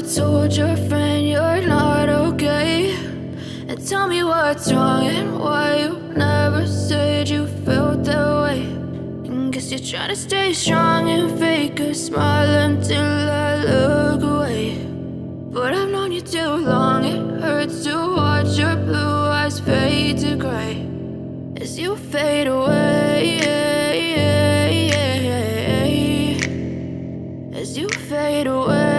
told your friend you're not okay, and tell me what's wrong and why you never said you felt that way. And guess you're trying to stay strong and fake a smile until I look away. But I've known you too long, it hurts to watch your blue eyes fade to gray as you fade away, as you fade away.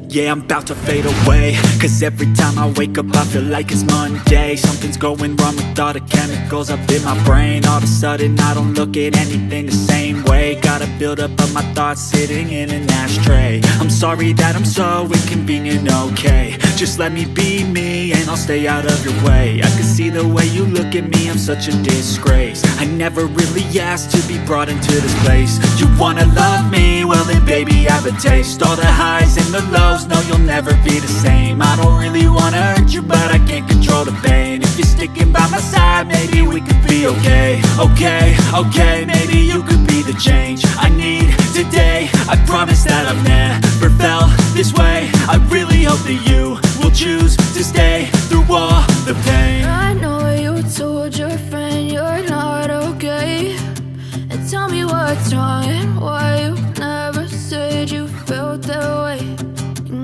Yeah, I'm about to fade away, cause every time I wake up I feel like it's Monday. Something's going wrong with all the chemicals up in my brain. All of a sudden I don't look at anything the same way. Got a buildup of my thoughts sitting in an ashtray. I'm sorry that I'm so inconvenient, okay. Just let me be me and I'll stay out of your way. I can see the way you look at me, I'm such a disgrace. I never really asked to be brought into this place. You wanna love me? Well then baby have a taste. All the highs and the lows, no, you'll never be the same. I don't really wanna hurt you, but I can't control the pain. If you're sticking by my side, maybe we could be okay. Okay, maybe you could be the change I need today. I promise that I've never felt this way. I really hope that you will choose to stay through all the pain. I know you told your friend you're not okay, and tell me what's wrong and why you never said you felt that way.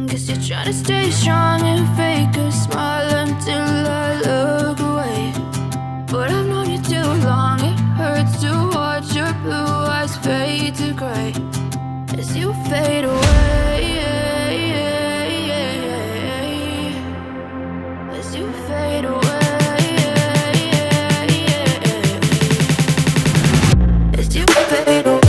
Guess you're trying to stay strong and fake a smile until I look away. But I've known you too long, it hurts to watch your blue eyes fade to gray as you fade away, as you fade away, as you fade away.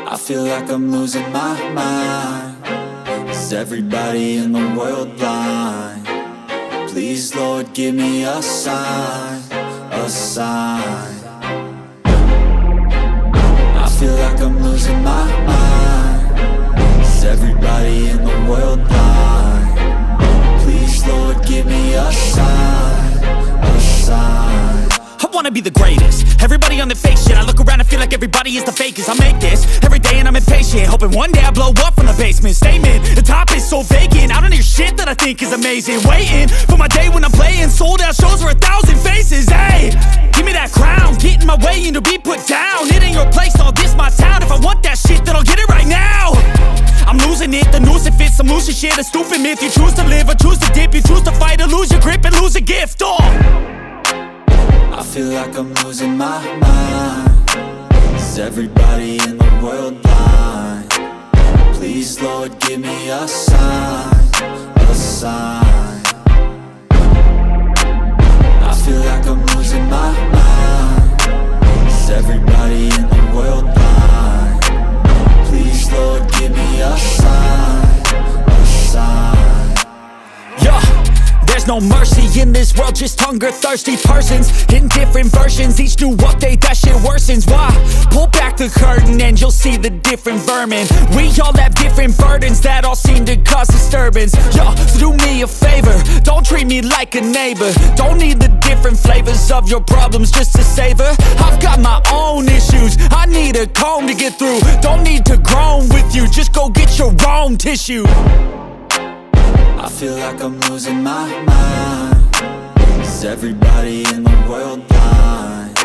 I feel like I'm losing my mind. Is everybody in the world blind? Please, Lord, give me a sign, a sign. I feel like I'm losing my mind. Is everybody in the world blind? Please, Lord, give me a sign, a sign. I wanna be the greatest. Everybody on the fake shit. I look around and feel like everybody is the fakest. I make this every day and I'm impatient, hoping one day I blow up from the basement. Statement, the top is so vacant, I don't hear shit that I think is amazing. Waiting for my day when I'm playing sold out shows for 1,000 faces. Hey, give me that crown, get in my way and to be put down. It ain't your place, all this my town. If I want that shit, then I'll get it right now. I'm losing it, the noose it fits, I'm losing shit. A stupid myth, you choose to live or choose to dip. You choose to fight or lose your grip and lose a gift. Oh, I feel like I'm losing my mind. Is everybody in the world blind? Please, Lord, give me a sign, a sign. I feel like I'm losing my mind. Is everybody in the world blind? Please, Lord, give me a sign, a sign. yeah. There's no mercy in this world, just hunger-thirsty persons in different versions. Each new update, that shit worsens. Why? Pull back the curtain and you'll see the different vermin. We all have different burdens that all seem to cause disturbance. Yo, so do me a favor, don't treat me like a neighbor. Don't need the different flavors of your problems just to savor. I've got my own issues, I need a comb to get through. Don't need to groan with you, just go get your own tissue. I feel like I'm losing my mind. Is everybody in the world blind?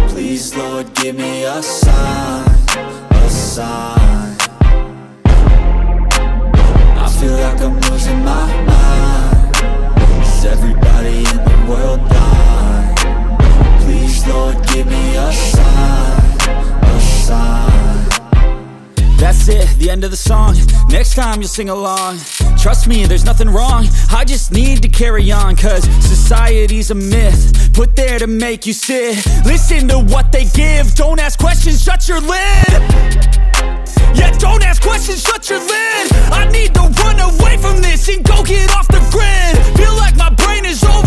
Please, Lord, give me a sign, a sign. I feel like I'm losing my mind. Is everybody in the world blind? Please, Lord, give me a sign, a sign. That's it, the end of the song. Next time you'll sing along. Trust me, there's nothing wrong, I just need to carry on. Cause society's a myth, put there to make you sit. Listen to what they give, don't ask questions, shut your lid. Yeah, don't ask questions, shut your lid. I need to run away from this and go get off the grid. Feel like my brain is over